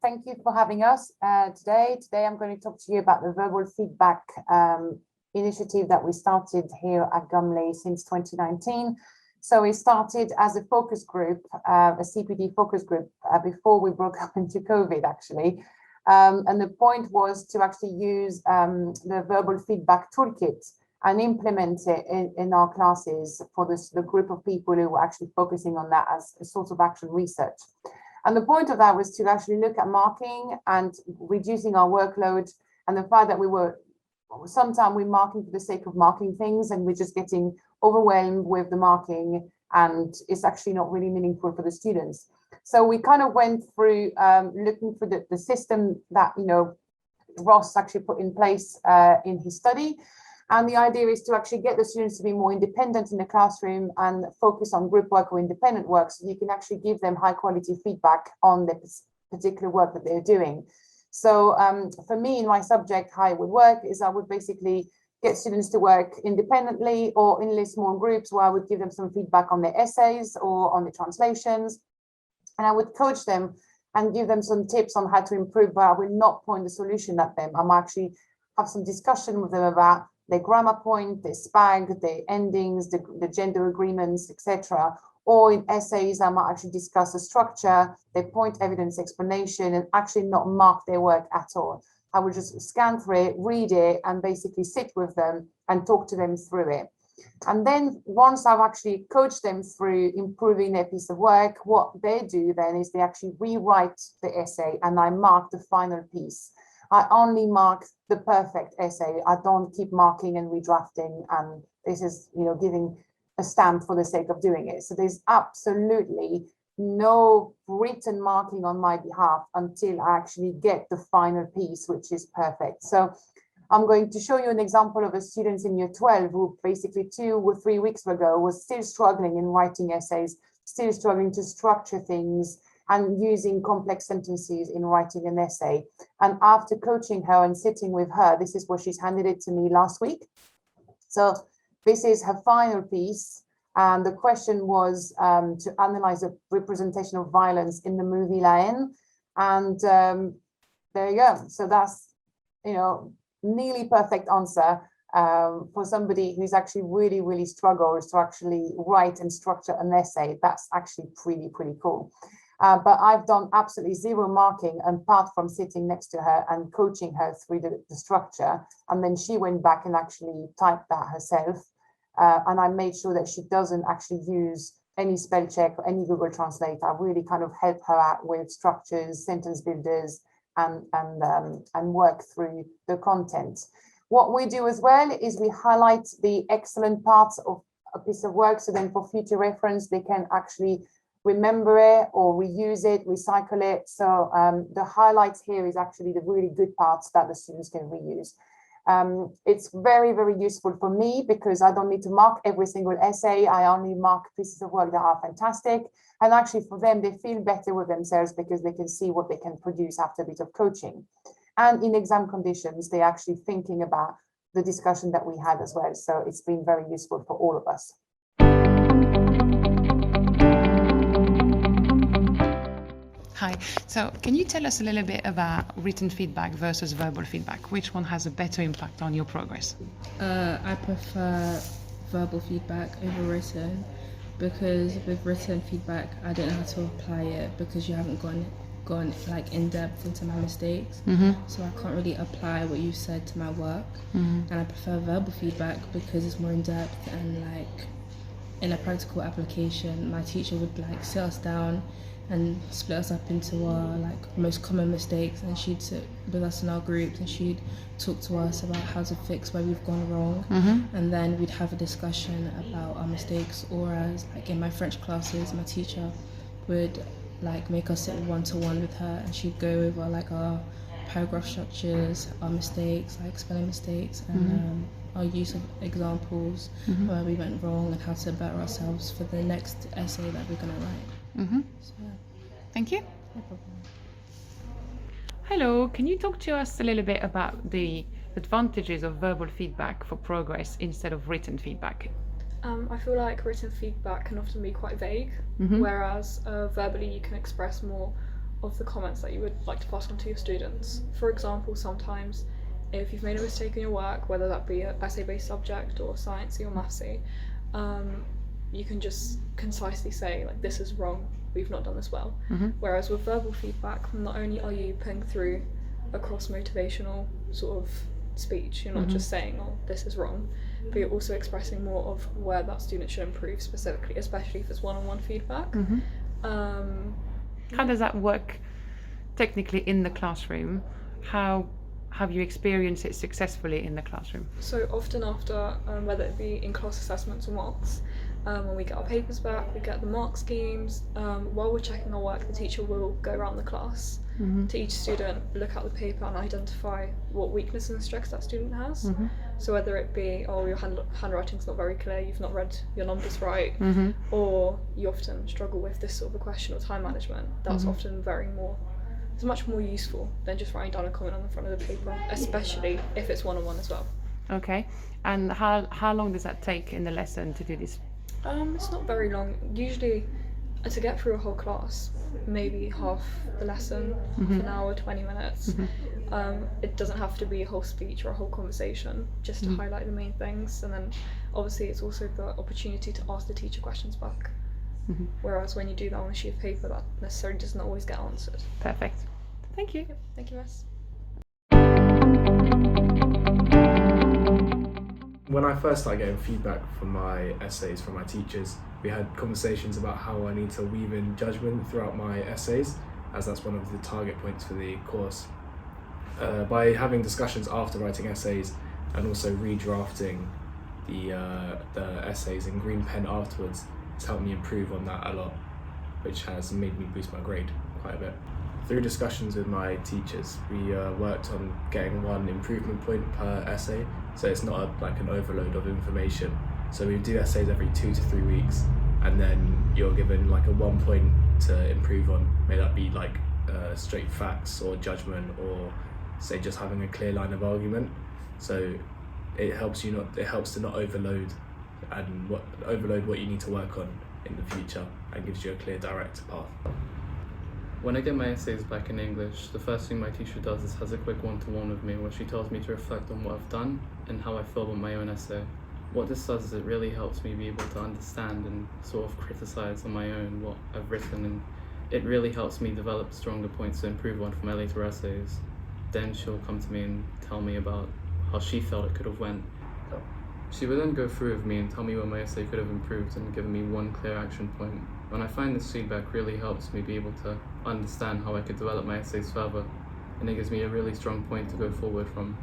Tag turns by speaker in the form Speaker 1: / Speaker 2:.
Speaker 1: Thank you for having us today. Today, I'm going to talk to you about the verbal feedback initiative that we started here at Gumley since 2019. So it started as a focus group, a CPD focus group, before we broke up into COVID, actually. And the point was to actually use the verbal feedback toolkit and implement it in our classes for the group of people who were actually focusing on that as a source of action research. And the point of that was to actually look at marking and reducing our workload, and the fact that sometimes we're marking for the sake of marking things and we're just getting overwhelmed with the marking, and it's actually not really meaningful for the students. So we kind of went through looking for the system that, Ross actually put in place in his study. And the idea is to actually get the students to be more independent in the classroom and focus on group work or independent work, so you can actually give them high quality feedback on the particular work that they're doing. So for me, in my subject, how it would work is I would basically get students to work independently or in small groups, where I would give them some feedback on their essays or on the translations. And I would coach them and give them some tips on how to improve, but I will not point the solution at them. I'm actually have some discussion with them about their grammar point, their SPAG, their endings, the gender agreements, etc. Or in essays, I might actually discuss the structure, their point, evidence, explanation, and actually not mark their work at all. I would just scan through it, read it, and basically sit with them and talk to them through it. And then once I've actually coached them through improving their piece of work, what they do then is they actually rewrite the essay, and I mark the final piece. I only mark the perfect essay. I don't keep marking and redrafting, and this is, giving a stamp for the sake of doing it. So there's absolutely no written marking on my behalf until I actually get the final piece, which is perfect. So I'm going to show you an example of a student in year 12 who basically 2 or 3 weeks ago was still struggling in writing essays, still struggling to structure things, and using complex sentences in writing an essay. And after coaching her and sitting with her, this is what she's handed it to me last week. So this is her final piece. And the question was to analyze a representation of violence in the movie La Haine. And there you go. So that's, nearly perfect answer for somebody who's actually really, really struggles to actually write and structure an essay. That's actually pretty cool. But I've done absolutely zero marking apart from sitting next to her and coaching her through the structure. And then she went back and actually typed that herself. And I made sure that she doesn't actually use any spell check or any Google Translate. I really kind of help her out with structures, sentence builders, and work through the content. What we do as well is we highlight the excellent parts of a piece of work. So then for future reference, they can actually remember it or reuse it, recycle it. So the highlights here is actually the really good parts that the students can reuse. It's very, very useful for me because I don't need to mark every single essay. I only mark pieces of work that are fantastic. And actually for them, they feel better with themselves because they can see what they can produce after a bit of coaching. And in exam conditions, they're actually thinking about the discussion that we had as well. So it's been very useful for all of us.
Speaker 2: Hi, so can you tell us a little bit about written feedback versus verbal feedback? Which one has a better impact on your progress?
Speaker 3: I prefer verbal feedback over written, because with written feedback, I don't know how to apply it because you haven't gone like in depth into my mistakes. So I can't really apply what you said to my work. And I prefer verbal feedback because it's more in depth, and like in a practical application, my teacher would like sit us down and split us up into our like most common mistakes, and she'd sit with us in our groups and she'd talk to us about how to fix where we've gone wrong. And then we'd have a discussion about our mistakes. Or as like in my French classes, my teacher would like make us sit one-to-one with her, and she'd go over like our paragraph structures, our mistakes, like spelling mistakes, and our use of examples, where we went wrong and how to better ourselves for the next essay that we're going to write. So, yeah.
Speaker 2: Thank you.
Speaker 3: No problem.
Speaker 2: Hello, can you talk to us a little bit about the advantages of verbal feedback for progress instead of written feedback?
Speaker 4: I feel like written feedback can often be quite vague, whereas verbally you can express more of the comments that you would like to pass on to your students. For example, sometimes if you've made a mistake in your work, whether that be an essay-based subject or sciencey or mathsy, you can just concisely say, like, this is wrong, we've not done this well. Whereas with verbal feedback, not only are you putting through a cross-motivational sort of speech, you're not just saying, oh, this is wrong, but you're also expressing more of where that student should improve specifically, especially if it's one-on-one feedback.
Speaker 2: How does that work technically in the classroom? How have you experienced it successfully in the classroom?
Speaker 4: So often after, whether it be in class assessments or mocks, when we get our papers back, we get the mark schemes. While we're checking our work, the teacher will go around the class to each student, look at the paper and identify what weaknesses and strengths that student has. So whether it be, oh, your handwriting's not very clear, you've not read your numbers right, or you often struggle with this sort of a question or time management, that's often it's much more useful than just writing down a comment on the front of the paper, especially if it's one-on-one as well.
Speaker 2: Okay, and how long does that take in the lesson to do this?
Speaker 4: It's not very long. Usually, to get through a whole class, maybe half the lesson, half an hour, 20 minutes. It doesn't have to be a whole speech or a whole conversation, just to highlight the main things. And then obviously it's also the opportunity to ask the teacher questions back. Whereas when you do that on a sheet of paper, that necessarily doesn't always get answered.
Speaker 2: Perfect. Thank you.
Speaker 4: Yep. Thank you, Miss.
Speaker 5: When I first started getting feedback from my essays from my teachers, we had conversations about how I need to weave in judgment throughout my essays, as that's one of the target points for the course. By having discussions after writing essays and also redrafting the essays in green pen afterwards, it's helped me improve on that a lot, which has made me boost my grade quite a bit. Through discussions with my teachers, we worked on getting one improvement point per essay, so it's not like an overload of information. So we do essays every 2 to 3 weeks, and then you're given like a 1 point to improve on. May that be like straight facts or judgment, or say just having a clear line of argument. So it helps to not overload what you need to work on in the future, and gives you a clear direct path.
Speaker 6: When I get my essays back in English, the first thing my teacher does is has a quick one-to-one with me where she tells me to reflect on what I've done and how I feel about my own essay. What this does is it really helps me be able to understand and sort of criticize on my own what I've written, and it really helps me develop stronger points to improve on for my later essays. Then she'll come to me and tell me about how she felt it could have went. She would then go through with me and tell me where my essay could have improved and given me one clear action point. When I find this feedback really helps me be able to understand how I could develop my essays further, and it gives me a really strong point to go forward from.